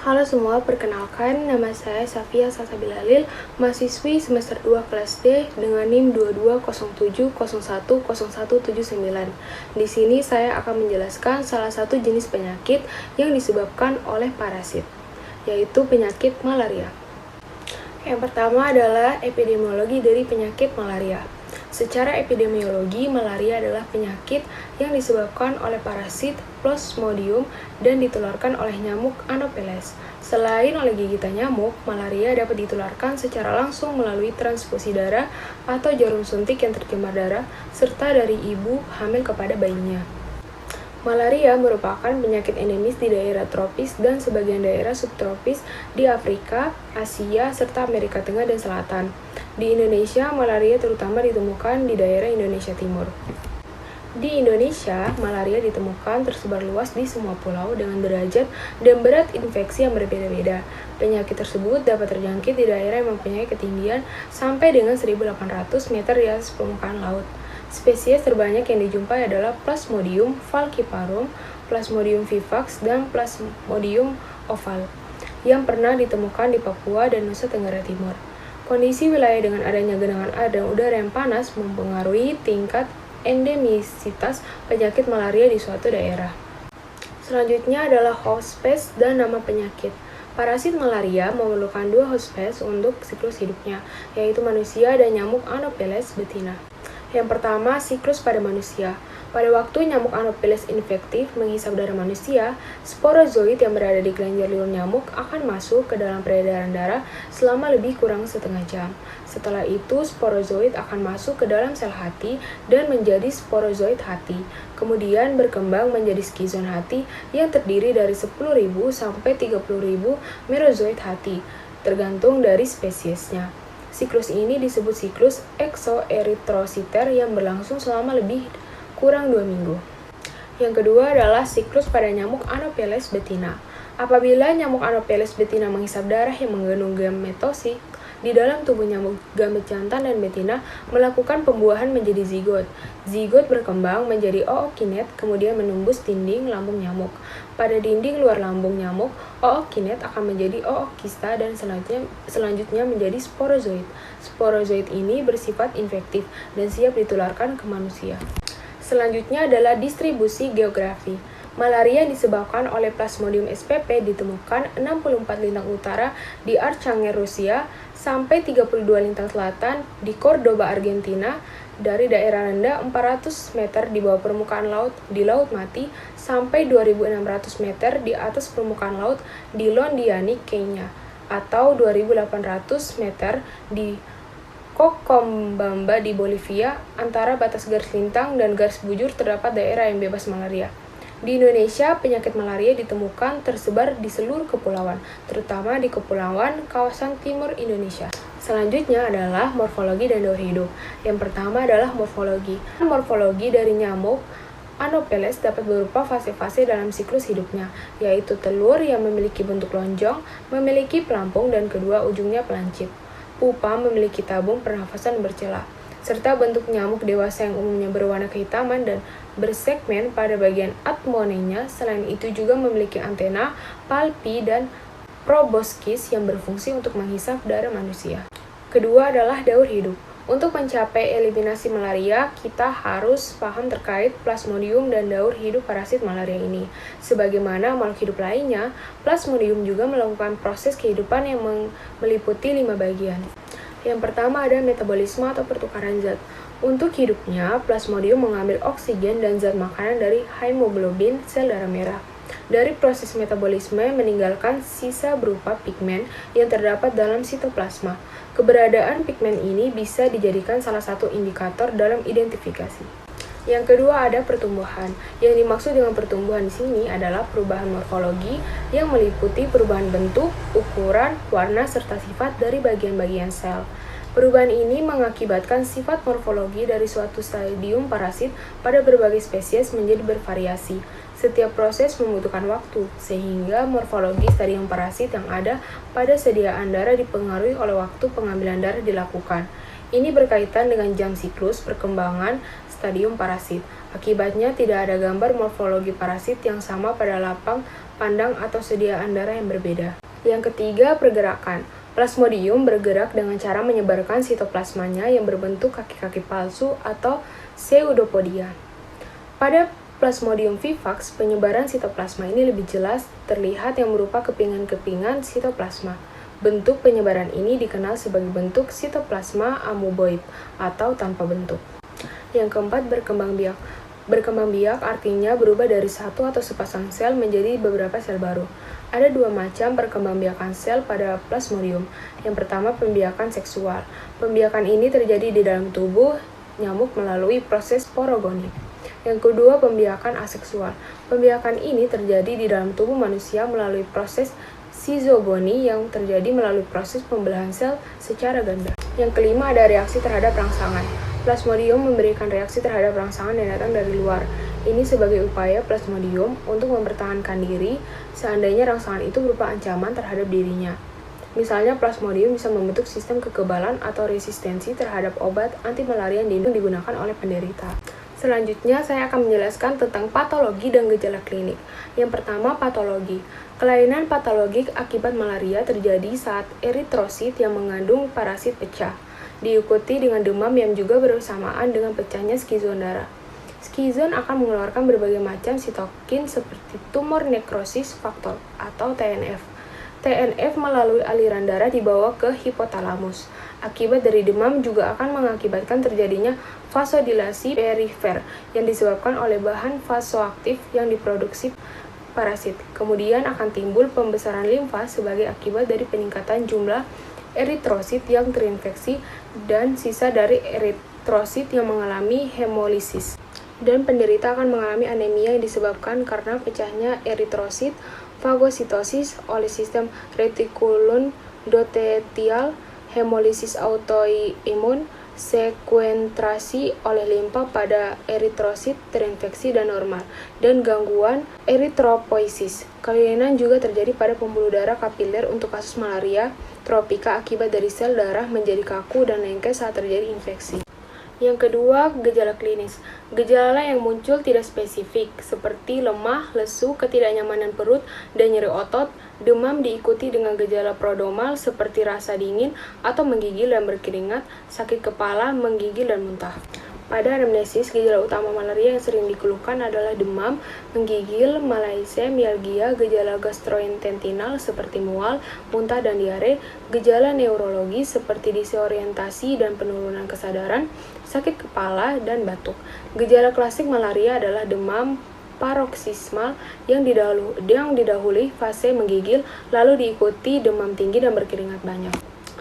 Halo semua, perkenalkan nama saya Safia Salsabilalil, mahasiswi semester 2 kelas D dengan NIM 2207010179. Di sini saya akan menjelaskan salah satu jenis penyakit yang disebabkan oleh parasit, yaitu penyakit malaria. Yang pertama adalah epidemiologi dari penyakit malaria. Secara epidemiologi, malaria adalah penyakit yang disebabkan oleh parasit Plasmodium dan ditularkan oleh nyamuk Anopheles. Selain oleh gigitan nyamuk, malaria dapat ditularkan secara langsung melalui transfusi darah atau jarum suntik yang tercemar darah, serta dari ibu hamil kepada bayinya. Malaria merupakan penyakit endemis di daerah tropis dan sebagian daerah subtropis di Afrika, Asia, serta Amerika Tengah dan Selatan. Di Indonesia, malaria terutama ditemukan di daerah Indonesia Timur. Di Indonesia, malaria ditemukan tersebar luas di semua pulau dengan derajat dan berat infeksi yang berbeda-beda. Penyakit tersebut dapat terjangkit di daerah yang mempunyai ketinggian sampai dengan 1.800 meter di atas permukaan laut. Spesies terbanyak yang dijumpai adalah Plasmodium falciparum, Plasmodium vivax, dan Plasmodium ovale yang pernah ditemukan di Papua dan Nusa Tenggara Timur. Kondisi wilayah dengan adanya genangan air dan udara yang panas mempengaruhi tingkat endemisitas penyakit malaria di suatu daerah. Selanjutnya adalah host phase dan nama penyakit. Parasit malaria memerlukan dua host phase untuk siklus hidupnya, yaitu manusia dan nyamuk Anopheles betina. Yang pertama, siklus pada manusia. Pada waktu nyamuk Anopheles infektif menghisap darah manusia, sporozoid yang berada di kelenjar liur nyamuk akan masuk ke dalam peredaran darah selama lebih kurang setengah jam. Setelah itu, sporozoid akan masuk ke dalam sel hati dan menjadi sporozoid hati. Kemudian berkembang menjadi skizon hati yang terdiri dari 10.000 sampai 30.000 merozoid hati, tergantung dari spesiesnya. Siklus ini disebut siklus eksoeritrositer yang berlangsung selama lebih kurang 2 minggu. Yang kedua adalah siklus pada nyamuk Anopheles betina. Apabila nyamuk Anopheles betina menghisap darah yang mengandung gametosit di dalam tubuh nyamuk, gamet jantan dan betina melakukan pembuahan menjadi zigot. Zigot berkembang menjadi ookinet, kemudian menembus dinding lambung nyamuk. Pada dinding luar lambung nyamuk, ookinet akan menjadi ookista dan selanjutnya menjadi sporozoid. Sporozoid ini bersifat infektif dan siap ditularkan ke manusia. Selanjutnya adalah distribusi geografi. Malaria yang disebabkan oleh Plasmodium spp ditemukan 64 lintang utara di Archanger, Rusia, sampai 32 lintang selatan di Cordoba, Argentina, dari daerah rendah 400 meter di bawah permukaan laut di Laut Mati sampai 2.600 meter di atas permukaan laut di Londiani, Kenya, atau 2.800 meter di Cochabamba di Bolivia. Antara batas garis lintang dan garis bujur terdapat daerah yang bebas malaria. Di Indonesia, penyakit malaria ditemukan tersebar di seluruh kepulauan, terutama di kepulauan kawasan timur Indonesia. Selanjutnya adalah morfologi dan daur hidup. Yang pertama adalah morfologi. Morfologi dari nyamuk Anopheles dapat berupa fase-fase dalam siklus hidupnya, yaitu telur yang memiliki bentuk lonjong, memiliki pelampung dan kedua ujungnya pelancip. Pupa memiliki tabung pernafasan bercela, serta bentuk nyamuk dewasa yang umumnya berwarna kehitaman dan bersegmen pada bagian abdomennya. Selain itu juga memiliki antena, palpi, dan proboscis yang berfungsi untuk menghisap darah manusia. Kedua adalah daur hidup. Untuk mencapai eliminasi malaria, kita harus paham terkait Plasmodium dan daur hidup parasit malaria ini. Sebagaimana makhluk hidup lainnya, Plasmodium juga melakukan proses kehidupan yang meliputi 5 bagian. Yang pertama ada metabolisme atau pertukaran zat. Untuk hidupnya, Plasmodium mengambil oksigen dan zat makanan dari hemoglobin sel darah merah. Dari proses metabolisme meninggalkan sisa berupa pigmen yang terdapat dalam sitoplasma. Keberadaan pigmen ini bisa dijadikan salah satu indikator dalam identifikasi. Yang kedua ada pertumbuhan. Yang dimaksud dengan pertumbuhan di sini adalah perubahan morfologi yang meliputi perubahan bentuk, ukuran, warna, serta sifat dari bagian-bagian sel. Perubahan ini mengakibatkan sifat morfologi dari suatu stadium parasit pada berbagai spesies menjadi bervariasi. Setiap proses membutuhkan waktu, sehingga morfologi stadium parasit yang ada pada sediaan darah dipengaruhi oleh waktu pengambilan darah dilakukan. Ini berkaitan dengan jam siklus perkembangan stadium parasit. Akibatnya tidak ada gambar morfologi parasit yang sama pada lapang pandang atau sediaan darah yang berbeda. Yang ketiga, pergerakan. Plasmodium bergerak dengan cara menyebarkan sitoplasmanya yang berbentuk kaki-kaki palsu atau pseudopodia. Pada Plasmodium vivax, penyebaran sitoplasma ini lebih jelas terlihat yang berupa kepingan-kepingan sitoplasma. Bentuk penyebaran ini dikenal sebagai bentuk sitoplasma amoeboid atau tanpa bentuk. Yang keempat, berkembang biak. Berkembang biak artinya berubah dari satu atau sepasang sel menjadi beberapa sel baru. Ada dua macam perkembangbiakan sel pada Plasmodium. Yang pertama, pembiakan seksual. Pembiakan ini terjadi di dalam tubuh nyamuk melalui proses porogoni. Yang kedua, pembiakan aseksual. Pembiakan ini terjadi di dalam tubuh manusia melalui proses sizogoni yang terjadi melalui proses pembelahan sel secara ganda. Yang kelima, ada reaksi terhadap rangsangan. Plasmodium memberikan reaksi terhadap rangsangan yang datang dari luar. Ini sebagai upaya Plasmodium untuk mempertahankan diri seandainya rangsangan itu berupa ancaman terhadap dirinya. Misalnya, Plasmodium bisa membentuk sistem kekebalan atau resistensi terhadap obat anti malaria yang digunakan oleh penderita. Selanjutnya, saya akan menjelaskan tentang patologi dan gejala klinik. Yang pertama, patologi. Kelainan patologik akibat malaria terjadi saat eritrosit yang mengandung parasit pecah, diikuti dengan demam yang juga bersamaan dengan pecahnya skizon darah. Skizon akan mengeluarkan berbagai macam sitokin seperti tumor nekrosis faktor atau TNF. TNF melalui aliran darah dibawa ke hipotalamus. Akibat dari demam juga akan mengakibatkan terjadinya vasodilasi perifer yang disebabkan oleh bahan vasoaktif yang diproduksi parasit. Kemudian akan timbul pembesaran limfa sebagai akibat dari peningkatan jumlah eritrosit yang terinfeksi dan sisa dari eritrosit yang mengalami hemolisis. Dan penderita akan mengalami anemia yang disebabkan karena pecahnya eritrosit, fagositosis oleh sistem retikulum endotelial, hemolisis autoimun, sekuentrasi oleh limfa pada eritrosit terinfeksi dan normal, dan gangguan eritropoiesis. Kelainan juga terjadi pada pembuluh darah kapiler untuk kasus malaria tropika akibat dari sel darah menjadi kaku dan lengket saat terjadi infeksi. Yang kedua, gejala klinis. Gejala yang muncul tidak spesifik, seperti lemah, lesu, ketidaknyamanan perut, dan nyeri otot. Demam diikuti dengan gejala prodromal seperti rasa dingin atau menggigil dan berkeringat, sakit kepala, menggigil, dan muntah. Pada anamnesis, gejala utama malaria yang sering dikeluhkan adalah demam, menggigil, malaise, mialgia, gejala gastrointestinal seperti mual, muntah, dan diare, gejala neurologis seperti disorientasi dan penurunan kesadaran, sakit kepala, dan batuk. Gejala klasik malaria adalah demam paroksismal yang didahului fase menggigil, lalu diikuti demam tinggi dan berkeringat banyak.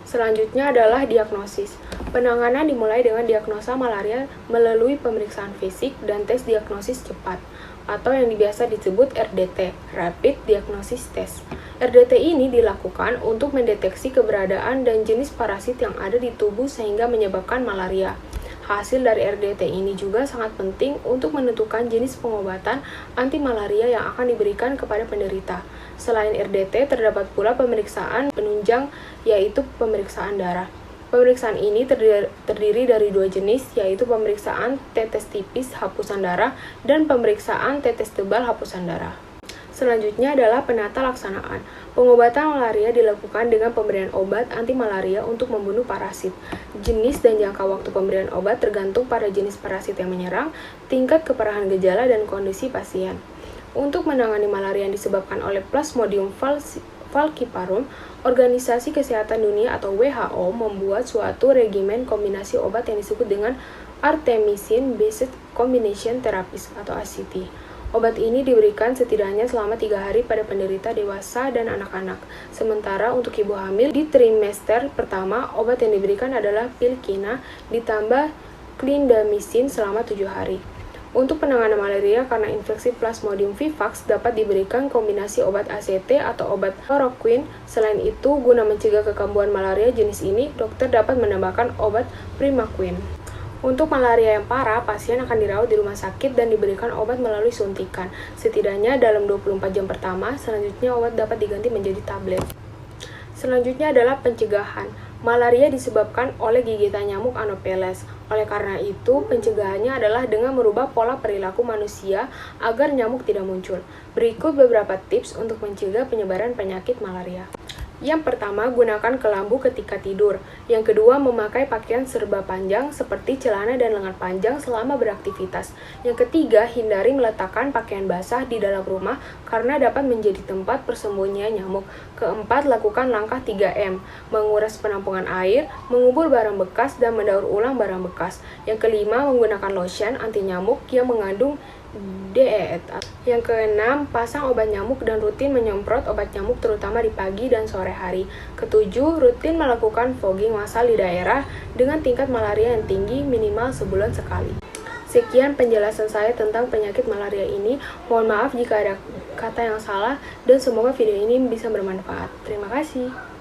Selanjutnya adalah diagnosis. Penanganan dimulai dengan diagnosa malaria melalui pemeriksaan fisik dan tes diagnosis cepat, atau yang biasa disebut RDT, Rapid Diagnosis Test. RDT ini dilakukan untuk mendeteksi keberadaan dan jenis parasit yang ada di tubuh sehingga menyebabkan malaria. Hasil dari RDT ini juga sangat penting untuk menentukan jenis pengobatan anti-malaria yang akan diberikan kepada penderita. Selain RDT, terdapat pula pemeriksaan penunjang, yaitu pemeriksaan darah. Pemeriksaan ini terdiri dari dua jenis, yaitu pemeriksaan tetes tipis hapusan darah dan pemeriksaan tetes tebal hapusan darah. Selanjutnya adalah penata laksanaan. Pengobatan malaria dilakukan dengan pemberian obat anti-malaria untuk membunuh parasit. Jenis dan jangka waktu pemberian obat tergantung pada jenis parasit yang menyerang, tingkat keparahan gejala, dan kondisi pasien. Untuk menangani malaria yang disebabkan oleh Plasmodium falciparum, Organisasi Kesehatan Dunia atau WHO membuat suatu regimen kombinasi obat yang disebut dengan Artemisinin-Based Combination Therapies atau ACT. Obat ini diberikan setidaknya selama 3 hari pada penderita dewasa dan anak-anak. Sementara untuk ibu hamil di trimester pertama, obat yang diberikan adalah pilkina ditambah clindamycin selama 7 hari. Untuk penanganan malaria karena infeksi Plasmodium vivax dapat diberikan kombinasi obat ACT atau obat chloroquine. Selain itu, guna mencegah kekambuhan malaria jenis ini, dokter dapat menambahkan obat primaquine. Untuk malaria yang parah, pasien akan dirawat di rumah sakit dan diberikan obat melalui suntikan. Setidaknya dalam 24 jam pertama, selanjutnya obat dapat diganti menjadi tablet. Selanjutnya adalah pencegahan. Malaria disebabkan oleh gigitan nyamuk Anopheles. Oleh karena itu, pencegahannya adalah dengan merubah pola perilaku manusia agar nyamuk tidak muncul. Berikut beberapa tips untuk mencegah penyebaran penyakit malaria. Yang pertama, gunakan kelambu ketika tidur. Yang kedua, memakai pakaian serba panjang seperti celana dan lengan panjang selama beraktivitas. Yang ketiga, hindari meletakkan pakaian basah di dalam rumah karena dapat menjadi tempat persembunyian nyamuk. Keempat, lakukan langkah 3M, menguras penampungan air, mengubur barang bekas, dan mendaur ulang barang bekas. Yang kelima, menggunakan lotion anti nyamuk yang mengandung DEET. Yang keenam, pasang obat nyamuk dan rutin menyemprot obat nyamuk terutama di pagi dan sore hari. Ketujuh, rutin melakukan fogging massal di daerah dengan tingkat malaria yang tinggi minimal sebulan sekali. Sekian penjelasan saya tentang penyakit malaria ini. Mohon maaf jika ada kata yang salah dan semoga video ini bisa bermanfaat. Terima kasih.